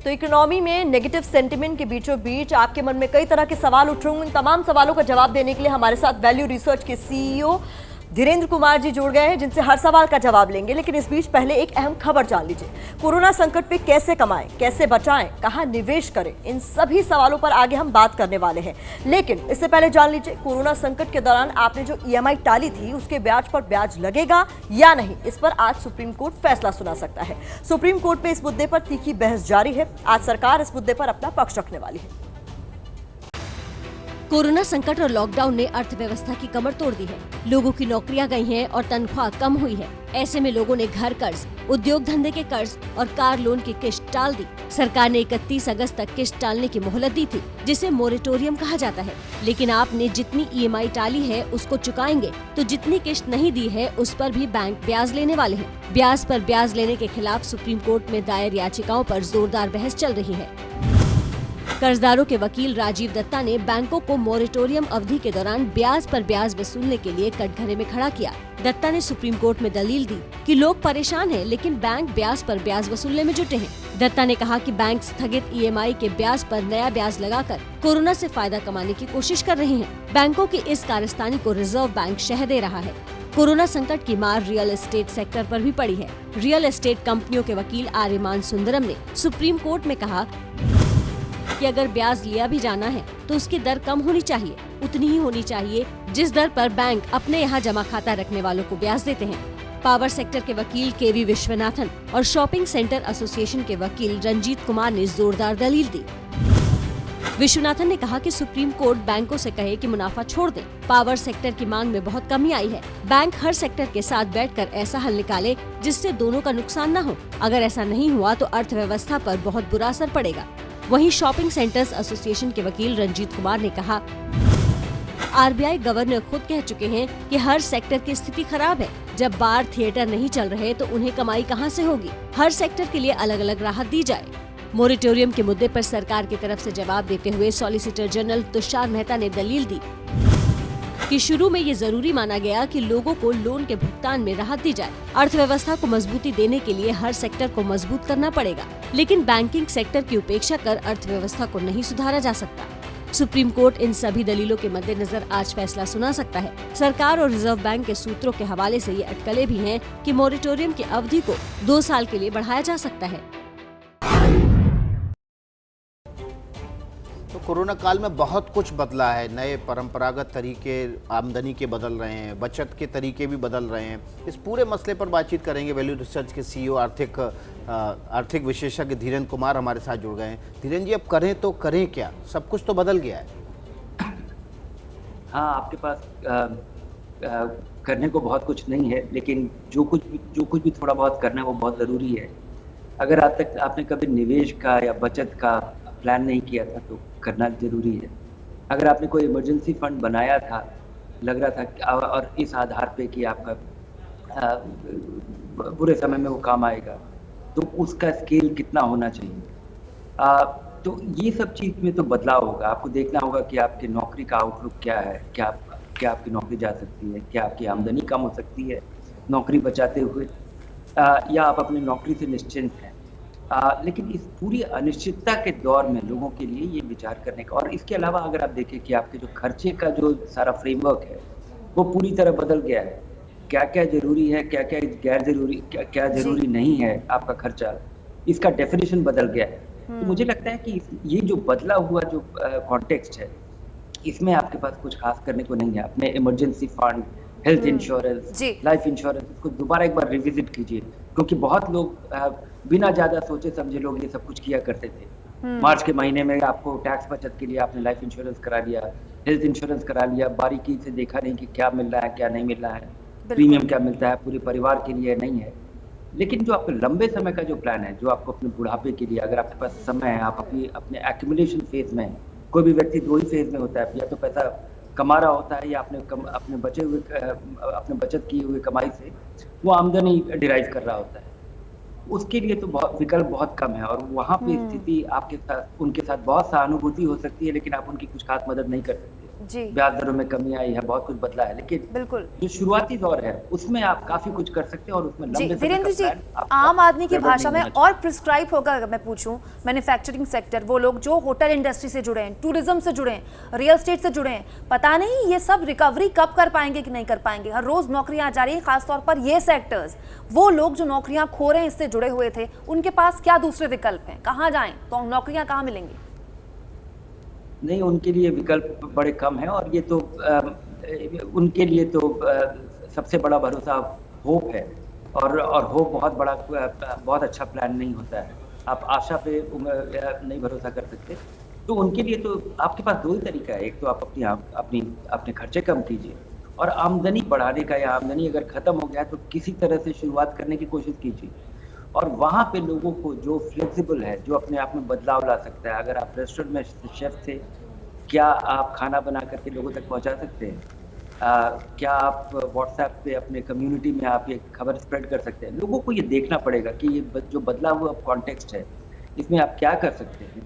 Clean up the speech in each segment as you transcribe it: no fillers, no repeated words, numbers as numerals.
तो इकोनॉमी में negative sentiment के बीचों बीच आपके मन में कई तरह के सवाल उठ रहे होंगे। इन तमाम सवालों का जवाब देने के लिए हमारे साथ वैल्यू रिसर्च के सीईओ धीरेन्द्र कुमार जी जुड़ गए हैं, जिनसे हर सवाल का जवाब लेंगे। लेकिन इस बीच पहले एक अहम खबर जान लीजिए। कोरोना संकट पे कैसे कमाएं, कैसे बचाएं, कहां निवेश करें, इन सभी सवालों पर आगे हम बात करने वाले हैं। लेकिन इससे पहले जान लीजिए, कोरोना संकट के दौरान आपने जो ईएमआई टाली थी उसके ब्याज पर ब्याज लगेगा या नहीं, इस पर आज सुप्रीम कोर्ट फैसला सुना सकता है। सुप्रीम कोर्ट में इस मुद्दे पर तीखी बहस जारी है। आज सरकार इस मुद्दे पर अपना पक्ष रखने वाली है। कोरोना संकट और लॉकडाउन ने अर्थव्यवस्था की कमर तोड़ दी है। लोगों की नौकरियां गई हैं और तनख्वाह कम हुई है। ऐसे में लोगों ने घर कर्ज, उद्योग धंधे के कर्ज और कार लोन की किश्त टाल दी। सरकार ने 31 अगस्त तक किश्त टालने की मोहलत दी थी, जिसे मोरेटोरियम कहा जाता है। लेकिन आपने जितनी ईएमआई टाली है उसको चुकाएंगे, तो जितनी किश्त नहीं दी है उस पर भी बैंक ब्याज लेने वाले हैं। ब्याज पर ब्याज लेने के खिलाफ सुप्रीम कोर्ट में दायर याचिकाओं पर जोरदार बहस चल रही है। कर्जदारों के वकील राजीव दत्ता ने बैंकों को मोरेटोरियम अवधि के दौरान ब्याज पर ब्याज वसूलने के लिए कटघरे में खड़ा किया। दत्ता ने सुप्रीम कोर्ट में दलील दी कि लोग परेशान हैं, लेकिन बैंक ब्याज पर ब्याज वसूलने में जुटे हैं। दत्ता ने कहा कि बैंक स्थगित ईएमआई के ब्याज पर नया ब्याज लगाकर कोरोना से फायदा कमाने की कोशिश कर रहे हैं। बैंकों की इस कारस्तानी को रिजर्व बैंक शह दे रहा है। कोरोना संकट की मार रियल एस्टेट सेक्टर पर भी पड़ी है। रियल एस्टेट कंपनियों के वकील आर्यमान सुंदरम ने सुप्रीम कोर्ट में कहा कि अगर ब्याज लिया भी जाना है तो उसकी दर कम होनी चाहिए, उतनी ही होनी चाहिए जिस दर पर बैंक अपने यहाँ जमा खाता रखने वालों को ब्याज देते हैं। पावर सेक्टर के वकील केवी विश्वनाथन और शॉपिंग सेंटर एसोसिएशन के वकील रंजीत कुमार ने जोरदार दलील दी। विश्वनाथन ने कहा कि सुप्रीम कोर्ट बैंकों से कहे कि मुनाफा छोड़ दें। पावर सेक्टर की मांग में बहुत कमी आई है। बैंक हर सेक्टर के साथ बैठकर ऐसा हल निकाले जिससे दोनों का नुकसान न हो। अगर ऐसा नहीं हुआ तो अर्थव्यवस्था पर बहुत बुरा असर पड़ेगा। वहीं शॉपिंग सेंटर्स एसोसिएशन के वकील रंजीत कुमार ने कहा, आरबीआई गवर्नर खुद कह चुके हैं कि हर सेक्टर की स्थिति खराब है। जब बार थिएटर नहीं चल रहे तो उन्हें कमाई कहां से होगी। हर सेक्टर के लिए अलग अलग राहत दी जाए। मोरेटोरियम के मुद्दे पर सरकार की तरफ से जवाब देते हुए सॉलिसिटर जनरल तुषार मेहता ने दलील दी कि शुरू में ये जरूरी माना गया कि लोगों को लोन के भुगतान में राहत दी जाए। अर्थव्यवस्था को मजबूती देने के लिए हर सेक्टर को मजबूत करना पड़ेगा, लेकिन बैंकिंग सेक्टर की उपेक्षा कर अर्थव्यवस्था को नहीं सुधारा जा सकता। सुप्रीम कोर्ट इन सभी दलीलों के मद्देनजर आज फैसला सुना सकता है। सरकार और रिजर्व बैंक के सूत्रों के हवाले से ये अटकलें भी हैं कि मोरेटोरियम की अवधि को 2 साल के लिए बढ़ाया जा सकता है। तो कोरोना काल में बहुत कुछ बदला है। नए परंपरागत तरीके आमदनी के बदल रहे हैं, बचत के तरीके भी बदल रहे हैं। इस पूरे मसले पर बातचीत करेंगे। वैल्यू रिसर्च के सीईओ आर्थिक विशेषज्ञ धीरेन्द्र कुमार हमारे साथ जुड़ गए हैं। धीरेन्द्र जी, अब करें तो करें क्या? सब कुछ तो बदल गया है। हाँ, आपके पास करने को बहुत कुछ नहीं है, लेकिन जो कुछ भी थोड़ा बहुत करना है वो बहुत ज़रूरी है। अगर आज तक आपने कभी निवेश का या बचत का प्लान नहीं किया था तो करना जरूरी है। अगर आपने कोई इमरजेंसी फंड बनाया था, लग रहा था और इस आधार पे कि आपका बुरे समय में वो काम आएगा, तो उसका स्केल कितना होना चाहिए। तो ये सब चीज़ में तो बदलाव होगा। आपको देखना होगा कि आपकी नौकरी का आउटलुक क्या है, क्या आपकी नौकरी जा सकती है, क्या आपकी आमदनी कम हो सकती है नौकरी बचाते हुए, या आप अपनी नौकरी से निश्चिंत हैं। लेकिन इस पूरी अनिश्चितता के दौर में लोगों के लिए ये विचार करने का, और इसके अलावा अगर आप देखें कि आपके जो खर्चे का जो सारा फ्रेमवर्क है वो पूरी तरह बदल गया है। क्या क्या जरूरी है, क्या क्या गैर जरूरी, क्या जरूरी नहीं है आपका खर्चा, इसका डेफिनेशन बदल गया है। तो मुझे लगता है कि ये जो बदला हुआ जो कॉन्टेक्स्ट है, इसमें आपके पास कुछ खास करने को नहीं है। अपने emergency fund, health insurance, life insurance, इसको दोबारा एक बार रिविजिट कीजिए, क्योंकि बहुत लोग बिना ज्यादा सोचे समझे लोग ये सब कुछ किया करते थे। मार्च के महीने में आपको टैक्स बचत के लिए आपने लाइफ इंश्योरेंस करा लिया, हेल्थ इंश्योरेंस करा लिया, बारीकी से देखा नहीं कि क्या मिल रहा है, क्या नहीं मिल रहा है, प्रीमियम क्या मिलता है, पूरे परिवार के लिए नहीं है। लेकिन जो आपके लंबे समय का जो प्लान है, जो आपको अपने बुढ़ापे के लिए, अगर आपके पास समय है, आप अपने एक्यूमुलेशन फेज में, कोई भी व्यक्ति 2 ही फेज में होता है, या तो पैसा कमा रहा होता है या अपने बचत की हुई कमाई से वो आमदनी डिराइव कर रहा होता है। उसके लिए तो विकल्प बहुत कम है, और वहाँ पे स्थिति आपके साथ, उनके साथ बहुत सहानुभूति हो सकती है, लेकिन आप उनकी कुछ खास मदद नहीं कर सकते। जी। ब्याज दरों में कमी आई है, बहुत कुछ बदला है, लेकिन बिल्कुल जो शुरुआती दौर है उसमें आप काफी कुछ कर सकते हैं और उसमें जी। लंबे समय धीरेन्द्र का जी, प्लान आपका आम आदमी की गड़बड़ भाषा नहीं में होना चाहिए। और प्रिस्क्राइब होगा, अगर मैं पूछूं, मैन्युफैक्चरिंग सेक्टर, वो लोग जो होटल इंडस्ट्री से जुड़े हैं, टूरिज्म से जुड़े हैं, रियल एस्टेट से जुड़े हैं, पता नहीं ये सब रिकवरी कब कर पाएंगे कि नहीं कर पाएंगे। हर रोज नौकरियां जा रही है, खासतौर पर ये सेक्टर्स, वो लोग जो नौकरियां खो रहे हैं, इससे जुड़े हुए थे, उनके पास क्या दूसरे विकल्प हैं? कहाँ जाएं? तो नौकरियां कहाँ मिलेंगी? नहीं, उनके लिए विकल्प बड़े कम हैं और ये तो उनके लिए तो सबसे बड़ा भरोसा होप है और होप बहुत अच्छा प्लान नहीं होता है। आप आशा पे नहीं भरोसा कर सकते। तो उनके लिए तो आपके पास दो ही तरीका है। एक तो आप अपने खर्चे कम कीजिए और आमदनी बढ़ाने का, या आमदनी अगर खत्म हो गया है तो किसी तरह से शुरुआत करने की कोशिश कीजिए। और वहाँ पे लोगों को जो फ्लेक्सिबल है, जो अपने आप में बदलाव ला सकता है, अगर आप रेस्टोरेंट में शेफ थे, क्या आप खाना बना करके लोगों तक पहुँचा सकते हैं? क्या आप व्हाट्सएप पे अपने कम्युनिटी में आप ये खबर स्प्रेड कर सकते हैं? लोगों को ये देखना पड़ेगा कि ये जो बदला हुआ कॉन्टेक्स्ट है, इसमें आप क्या कर सकते हैं।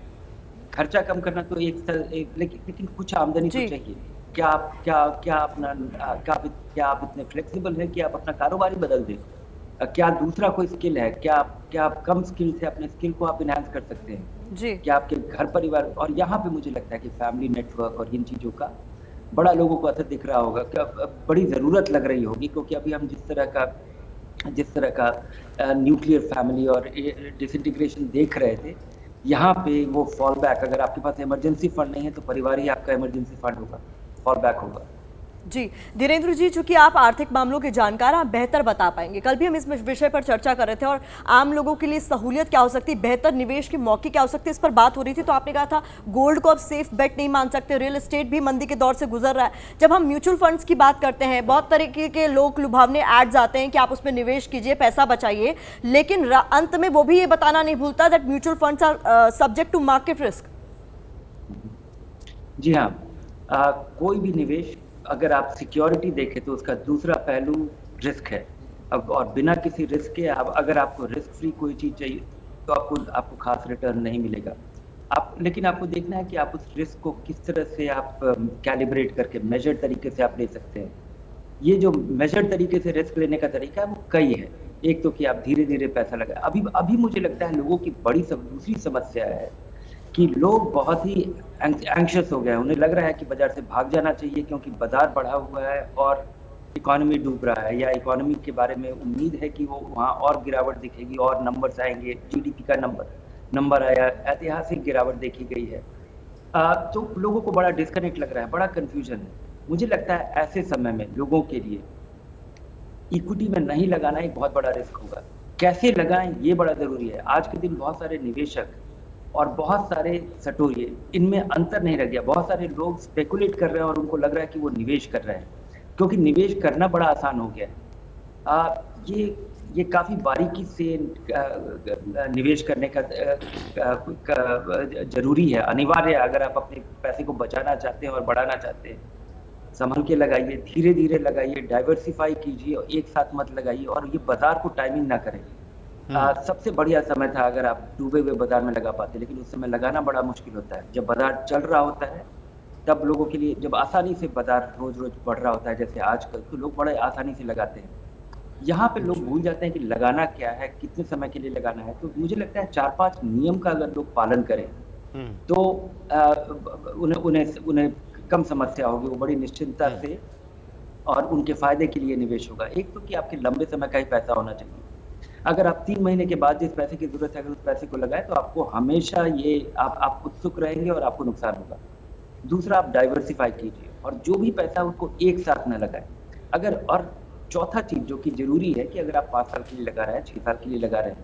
खर्चा कम करना तो लेकिन कुछ आमदनी तो जी। चाहिए। क्या आप इतने फ्लेक्सिबल हैं कि आप अपना कारोबार ही बदल दें? क्या दूसरा कोई स्किल है? क्या आप कम स्किल से अपने स्किल को आप इनहांस कर सकते हैं? जी। क्या आपके घर परिवार, और यहाँ पे मुझे लगता है कि फैमिली नेटवर्क और इन चीज़ों का बड़ा लोगों को असर दिख रहा होगा, कि अब बड़ी ज़रूरत लग रही होगी, क्योंकि अभी हम जिस तरह का न्यूक्लियर फैमिली और डिसइंटीग्रेशन देख रहे थे, यहाँ पे वो फॉल बैक, अगर आपके पास इमरजेंसी फंड नहीं है तो परिवार ही आपका इमरजेंसी फंड होगा, फॉल बैक होगा। जी धीरेन्द्र जी, चूंकि आप आर्थिक मामलों के जानकार, आप बेहतर बता पाएंगे। कल भी हम इस विषय पर चर्चा कर रहे थे और आम लोगों के लिए सहूलियत क्या हो सकती है, बेहतर निवेश के मौके क्या हो सकते हैं, इस पर बात हो रही थी। तो आपने कहा था गोल्ड को अब सेफ बेट नहीं मान सकते, रियल एस्टेट भी मंदी के दौर से गुजर रहा है। जब हम म्यूचुअल फंड्स की बात करते हैं, बहुत तरीके के लोग लुभावने एड्स आते हैं कि आप उसमें निवेश कीजिए, पैसा बचाइए, लेकिन अंत में वो भी ये बताना नहीं भूलता that mutual funds are subject to market risk. जी हाँ, कोई भी निवेश अगर आप सिक्योरिटी देखें तो उसका दूसरा पहलू रिस्क है। अब और बिना किसी रिस्क के अगर आपको रिस्क फ्री कोई चीज़ चाहिए तो आपको खास रिटर्न नहीं मिलेगा। लेकिन आपको देखना है कि आप उस रिस्क को किस तरह से आप कैलिब्रेट करके मेजर्ड तरीके से आप ले सकते हैं। ये जो मेजर्ड तरीके से रिस्क लेने का तरीका है वो कई है। एक तो कि आप धीरे धीरे पैसा लगाए। अभी मुझे लगता है लोगों की दूसरी समस्या है कि लोग बहुत ही एंग्शियस हो गए हैं। उन्हें लग रहा है कि बाजार से भाग जाना चाहिए क्योंकि बाजार बढ़ा हुआ है और इकोनॉमी डूब रहा है, या इकोनॉमी के बारे में उम्मीद है कि वो वहाँ और गिरावट दिखेगी और नंबर्स आएंगे, जीडीपी का नंबर आया, ऐतिहासिक गिरावट देखी गई है। तो लोगों को बड़ा डिस्कनेक्ट लग रहा है, बड़ा कन्फ्यूजन है। मुझे लगता है ऐसे समय में लोगों के लिए इक्विटी में नहीं लगाना एक बहुत बड़ा रिस्क होगा। कैसे लगाएं ये बड़ा ज़रूरी है। आज के दिन बहुत सारे निवेशक और बहुत सारे सटोरिये, इनमें अंतर नहीं रह गया। बहुत सारे लोग स्पेकुलेट कर रहे हैं और उनको लग रहा है कि वो निवेश कर रहे हैं, क्योंकि निवेश करना बड़ा आसान हो गया है। ये काफ़ी बारीकी से निवेश करने का जरूरी है, अनिवार्य है। अगर आप अपने पैसे को बचाना चाहते हैं और बढ़ाना चाहते हैं, संभल के लगाइए, धीरे धीरे लगाइए, डाइवर्सिफाई कीजिए और एक साथ मत लगाइए, और ये बाजार को टाइमिंग ना करें। सबसे बढ़िया समय था अगर आप डूबे हुए बाजार में लगा पाते, लेकिन उस समय लगाना बड़ा मुश्किल होता है। जब बाजार चल रहा होता है तब लोगों के लिए, जब आसानी से बाजार रोज रोज बढ़ रहा होता है जैसे आजकल, तो लोग बड़े आसानी से लगाते हैं। यहाँ पे लोग भूल जाते हैं कि लगाना क्या है, कितने समय के लिए लगाना है। तो मुझे लगता है 4-5 नियम का अगर लोग पालन करें तो उन्हें कम समस्या होगी, वो बड़ी निश्चिंतता से और उनके फायदे के लिए निवेश होगा। एक तो कि आपके लंबे समय का ही पैसा होना चाहिए। अगर आप 3 महीने के बाद जिस पैसे की जरूरत है अगर उस पैसे को लगाए तो आपको हमेशा आप उत्सुक रहेंगे और आपको नुकसान होगा। दूसरा, आप डाइवर्सिफाई कीजिए और जो भी पैसा उसको एक साथ न लगाए। और चौथा चीज जो कि जरूरी है कि अगर आप 5 साल के लिए लगा रहे हैं, 6 साल के लिए लगा रहे हैं,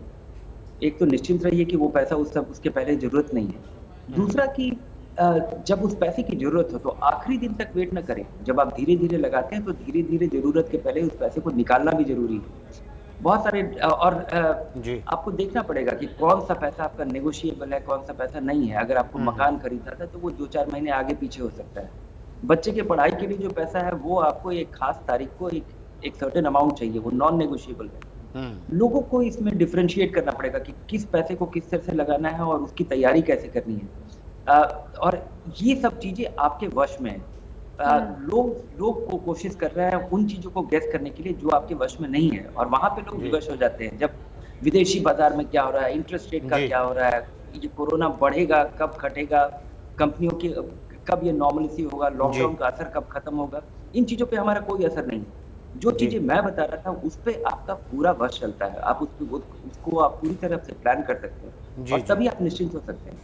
एक तो निश्चिंत रहिए कि वो पैसा उसके पहले जरूरत नहीं है। दूसरा कि जब उस पैसे की जरूरत हो तो आखिरी दिन तक वेट न करें। जब आप धीरे धीरे लगाते हैं तो धीरे धीरे जरूरत के पहले उस पैसे को निकालना भी जरूरी है। बहुत सारे आपको देखना पड़ेगा कि कौन सा पैसा आपका नेगोशिएबल है, कौन सा पैसा नहीं है। अगर आपको मकान खरीदना था तो वो 2-4 महीने आगे पीछे हो सकता है। बच्चे के पढ़ाई के लिए जो पैसा है वो आपको एक खास तारीख को एक सर्टेन अमाउंट चाहिए, वो नॉन नेगोशिएबल है। लोगों को इसमें डिफरेंशिएट करना पड़ेगा कि किस पैसे को किस तरह से लगाना है और उसकी तैयारी कैसे करनी है। और ये सब चीजें आपके वश में है। लोग को कोशिश कर रहे हैं उन चीजों को गेस करने के लिए जो आपके वश में नहीं है, और वहां पे लोग विवश हो जाते हैं। जब विदेशी बाजार में क्या हो रहा है, इंटरेस्ट रेट का जी। क्या हो रहा है, ये कोरोना बढ़ेगा कब, घटेगा, कंपनियों की कब ये नॉर्मलिटी होगा, लॉकडाउन का असर कब खत्म होगा, इन चीजों पे हमारा कोई असर नहीं है। जो जी। चीजें मैं बता रहा था उस पे आपका पूरा वश चलता है, आप उसको आप पूरी तरह से प्लान कर सकते हैं जी, और जी। तभी आप निश्चिंत हो सकते हैं।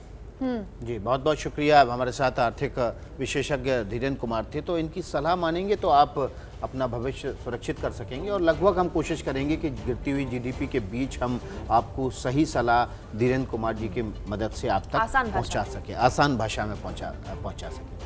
जी, बहुत बहुत शुक्रिया। हमारे साथ आर्थिक विशेषज्ञ धीरेन्द्र कुमार थे। तो इनकी सलाह मानेंगे तो आप अपना भविष्य सुरक्षित कर सकेंगे, और लगभग हम कोशिश करेंगे कि गिरती हुई जीडीपी के बीच हम आपको सही सलाह धीरेन्द्र कुमार जी की मदद से आप तक आसान भाषा पहुंचा सके, आसान भाषा में पहुंचा सके।